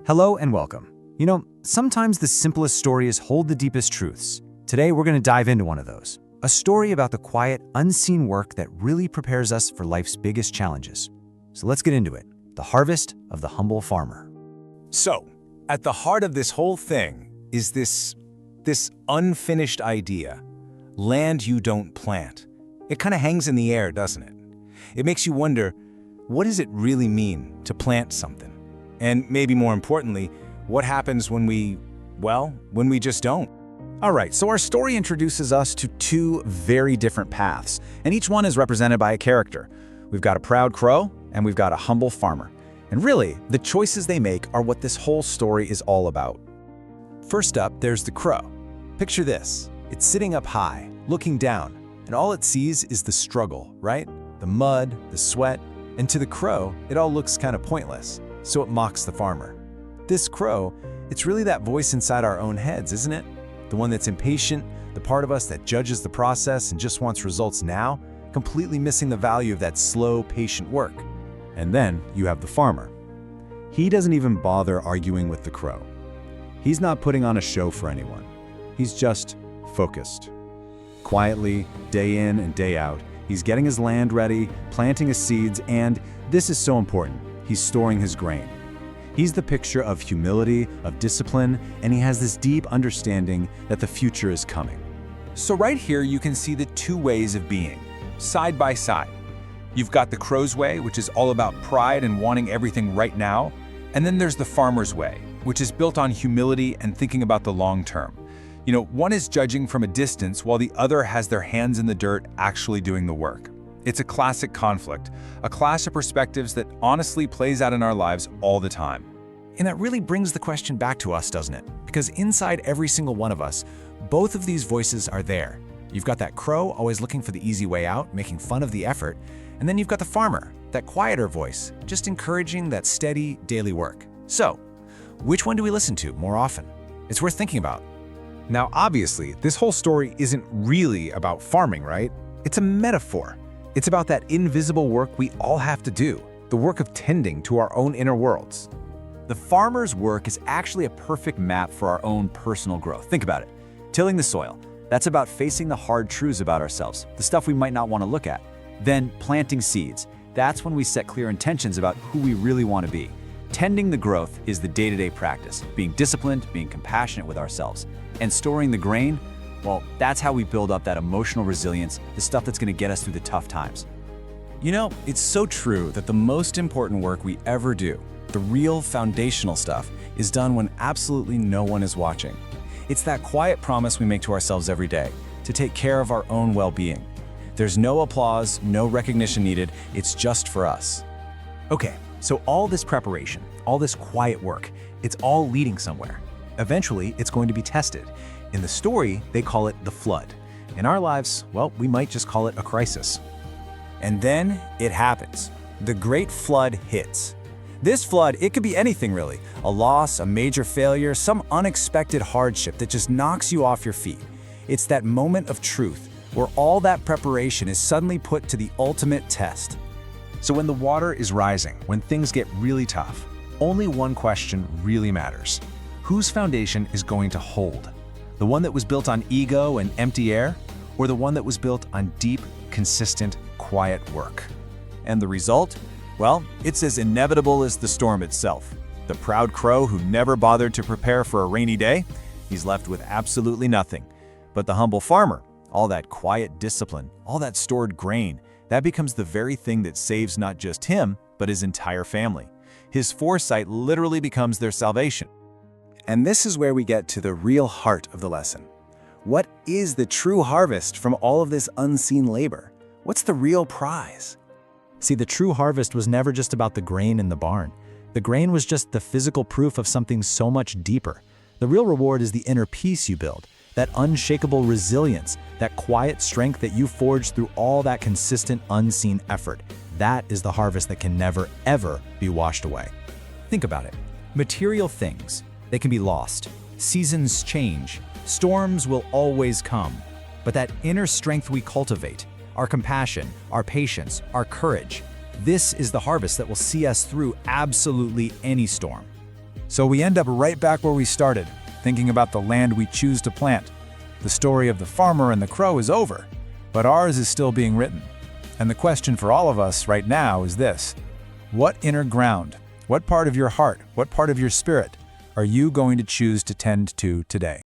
Hello and welcome. Sometimes the simplest stories hold the deepest truths. Today, we're going to dive into one of those. A story about the quiet, unseen work that really prepares us for life's biggest challenges. So let's get into it. The harvest of the humble farmer. So, at the heart of this whole thing is this unfinished idea. Land you don't plant. It kind of hangs in the air, doesn't it? It makes you wonder, what does it really mean to plant something? And maybe more importantly, what happens when we just don't? All right, so our story introduces us to two very different paths, and each one is represented by a character. We've got a proud crow, and we've got a humble farmer. And really, the choices they make are what this whole story is all about. First up, there's the crow. Picture this. It's sitting up high, looking down, and all it sees is the struggle, right? The mud, the sweat, and to the crow, it all looks kind of pointless, so it mocks the farmer. This crow, it's really that voice inside our own heads, isn't it? The one that's impatient, the part of us that judges the process and just wants results now, completely missing the value of that slow, patient work. And then you have the farmer. He doesn't even bother arguing with the crow. He's not putting on a show for anyone. He's just focused. Quietly, day in and day out, he's getting his land ready, planting his seeds, and this is so important, he's storing his grain. He's the picture of humility, of discipline, and he has this deep understanding that the future is coming. So right here you can see the two ways of being, side by side. You've got the crow's way, which is all about pride and wanting everything right now, and then there's the farmer's way, which is built on humility and thinking about the long term. One is judging from a distance while the other has their hands in the dirt actually doing the work. It's a classic conflict, a clash of perspectives that honestly plays out in our lives all the time. And that really brings the question back to us, doesn't it? Because inside every single one of us, both of these voices are there. You've got that crow always looking for the easy way out, making fun of the effort, and then you've got the farmer, that quieter voice, just encouraging that steady daily work. So, which one do we listen to more often? It's worth thinking about. Now, obviously, this whole story isn't really about farming, right? It's a metaphor. It's about that invisible work we all have to do, the work of tending to our own inner worlds. The farmer's work is actually a perfect map for our own personal growth. Think about it. Tilling the soil, that's about facing the hard truths about ourselves, the stuff we might not want to look at. Then planting seeds, that's when we set clear intentions about who we really want to be. Tending the growth is the day-to-day practice, being disciplined, being compassionate with ourselves. And storing the grain, well, that's how we build up that emotional resilience, the stuff that's going to get us through the tough times. It's so true that the most important work we ever do, the real foundational stuff, is done when absolutely no one is watching. It's that quiet promise we make to ourselves every day, to take care of our own well-being. There's no applause, no recognition needed, it's just for us. Okay, so all this preparation, all this quiet work, it's all leading somewhere. Eventually, it's going to be tested. In the story, they call it the flood. In our lives, well, we might just call it a crisis. And then it happens. The great flood hits. This flood, it could be anything really. A loss, a major failure, some unexpected hardship that just knocks you off your feet. It's that moment of truth where all that preparation is suddenly put to the ultimate test. So when the water is rising, when things get really tough, only one question really matters. Whose foundation is going to hold? The one that was built on ego and empty air, or the one that was built on deep, consistent, quiet work? And the result? Well, it's as inevitable as the storm itself. The proud crow who never bothered to prepare for a rainy day, he's left with absolutely nothing. But the humble farmer, all that quiet discipline, all that stored grain, that becomes the very thing that saves not just him, but his entire family. His foresight literally becomes their salvation. And this is where we get to the real heart of the lesson. What is the true harvest from all of this unseen labor? What's the real prize? See, the true harvest was never just about the grain in the barn. The grain was just the physical proof of something so much deeper. The real reward is the inner peace you build, that unshakable resilience, that quiet strength that you forge through all that consistent, unseen effort. That is the harvest that can never, ever be washed away. Think about it. Material things, they can be lost. Seasons change. Storms will always come. But that inner strength we cultivate, our compassion, our patience, our courage, this is the harvest that will see us through absolutely any storm. So we end up right back where we started, thinking about the land we choose to plant. The story of the farmer and the crow is over, but ours is still being written. And the question for all of us right now is this: what inner ground, what part of your heart, what part of your spirit are you going to choose to tend to today?